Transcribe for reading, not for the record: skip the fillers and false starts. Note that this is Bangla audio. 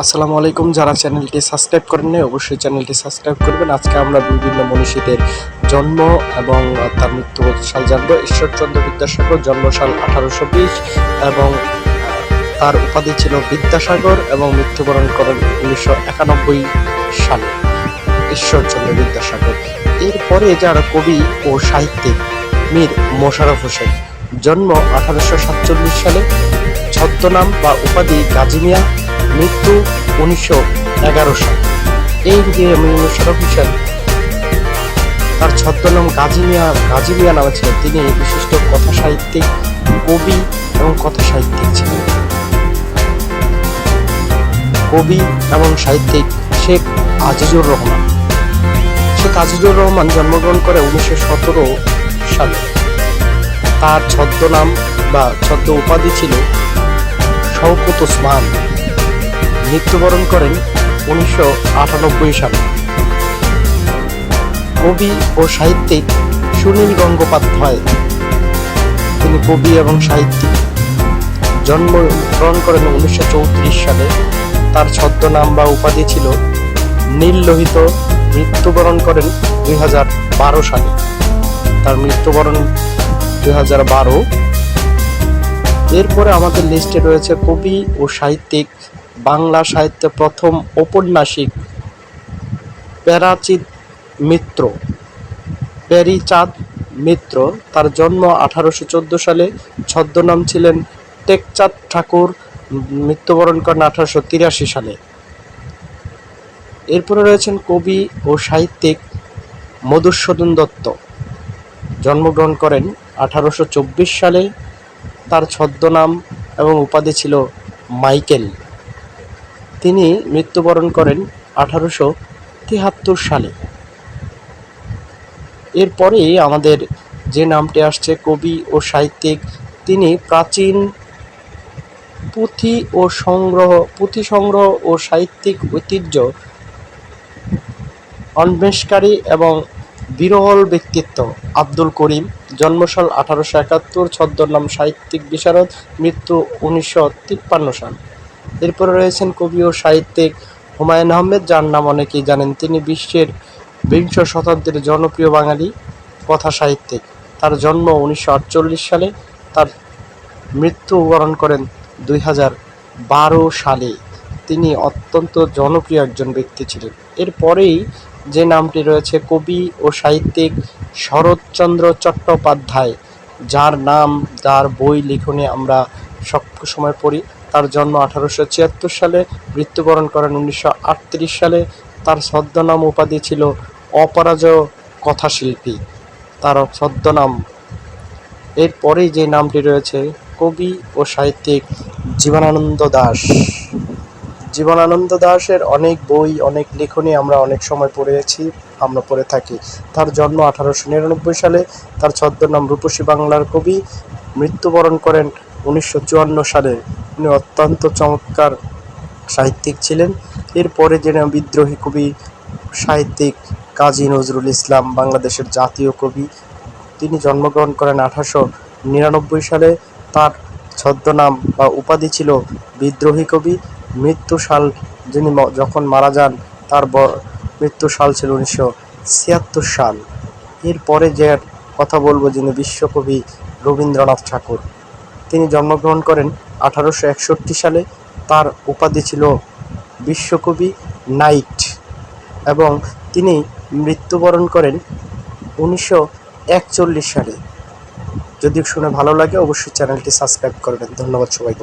আসসালামু আলাইকুম। যারা চ্যানেলটি সাবস্ক্রাইব করেননি অবশ্যই চ্যানেলটি সাবস্ক্রাইব করবেন। আজকে আমরা বিভিন্ন মনীষীদের জন্ম এবং তার মৃত্যু সাল জানব। ঈশ্বরচন্দ্র বিদ্যাসাগর জন্ম সাল 1820 এবং তার উপাধি ছিল বিদ্যাসাগর এবং মৃত্যুবরণ করেন 1991 সালে ঈশ্বরচন্দ্র বিদ্যাসাগর। এরপরে যারা কবি ও সাহিত্যিক মীর মশাররফ হোসেন জন্ম 1847 সালে, ছদ্মনাম বা উপাধি গাজী মিয়া, মৃত্যু 1911 সাল। এই যে মীর মশাররফ হোসেন, তার ছদ্মনাম গাজী মিয়া নামে ছিলেন। তিনি বিশিষ্ট কথা সাহিত্যিক, কবি এবং কথা সাহিত্যিক ছিলেন। কবি এবং সাহিত্যিক শেখ আজিজুর রহমান জন্মগ্রহণ করে 1917 সালে। তার ছদ্মনাম বা ছদ্ম উপাধি ছিল শওকত ওসমান। মৃত্যুবরণ করেন 1998 সালে। কবি ও সাহিত্যিক সুনীল গঙ্গোপাধ্যায়, তিনি কবি এবং সাহিত্যিক, জন্মগ্রহণ করেন 1934 সালে। তার ছদ্মনাম বা উপাধি ছিল নীল লোহিত। মৃত্যুবরণ করেন 2012 সালে। তার মৃত্যুবরণ 2012। এরপরে আমাদের লিস্টে রয়েছে কবি ও সাহিত্যিক, বাংলা সাহিত্যে প্রথম ঔপন্যাসিক প্যারীচাঁদ মিত্র। তার জন্ম 1814 সালে। ছদ্মনাম ছিলেন টেকচাঁদ ঠাকুর। মৃত্যুবরণ করেন 1883 সালে। এরপরে রয়েছেন কবি ও সাহিত্যিক মধুসূদন দত্ত। জন্মগ্রহণ করেন 1824 সালে। তার ছদ্মনাম এবং উপাধি ছিল মাইকেল। তিনি মৃত্যুবরণ করেন 1873 সালে। এরপরে আমাদের যে নামটি আসছে কবি ও সাহিত্যিক, তিনি প্রাচীন পুঁথি সংগ্রহ ও সাহিত্যিক ঐতিহ্য অন্বেষণকারী এবং বিরল ব্যক্তিত্ব আব্দুল করিম। জন্মসাল 1871, ছদ্মনাম সাহিত্যিক বিশারদ, মৃত্যু 1953 সাল। এরপরে রয়েছেন কবি ও সাহিত্যিক হুমায়ুন আহমেদ, যার নাম অনেকেই জানেন। তিনি বিশ্বের বিংশ শতাব্দীর জনপ্রিয় বাঙালি কথা সাহিত্যিক। তার জন্ম 1948 সালে। তার মৃত্যুবরণ করেন 2012 সালে। তিনি অত্যন্ত জনপ্রিয় একজন ব্যক্তি ছিলেন। এরপরেই যে নামটি রয়েছে কবি ও সাহিত্যিক শরৎচন্দ্র চট্টোপাধ্যায়, যার বই লিখনে আমরা সবসময় পড়ি। তার জন্ম 1876 সালে। মৃত্যুবরণ করেন 1938 সালে। তার ছদ্মনাম উপাধি ছিল অপরাজেয় কথাশিল্পী, তার ছদ্মনাম। এরপরেই যে নামটি রয়েছে কবি ও সাহিত্যিক জীবনানন্দ দাশের অনেক বই, অনেক লেখনী আমরা অনেক সময় আমরা পড়ে থাকি। তার জন্ম 1899 সালে। তার ছদ্মনাম রূপসী বাংলার কবি। মৃত্যুবরণ করেন 1954 সালে। উনি অত্যন্ত চমৎকার সাহিত্যিক ছিলেন। এরপরে যে বিদ্রোহী কবি সাহিত্যিক কাজী নজরুল ইসলাম, বাংলাদেশের জাতীয় কবি। তিনি জন্মগ্রহণ করেন 1899 সালে। তার ছদ্মনাম বা উপাধি ছিল বিদ্রোহী কবি। মৃত্যু সাল, যিনি যখন মারা যান, তার মৃত্যু সাল ছিল 1976 সাল। এরপরে যে কথা বলবো, যিনি বিশ্বকবি রবীন্দ্রনাথ ঠাকুর। তিনি জন্মগ্রহণ করেন 1861 সালে। তার উপাধি ছিল বিশ্বকবি নাইট এবং তিনি মৃত্যুবরণ করেন 1941 সালে। যদি শুনে ভালো লাগে অবশ্যই চ্যানেলটি সাবস্ক্রাইব করবেন। ধন্যবাদ সবাইকে।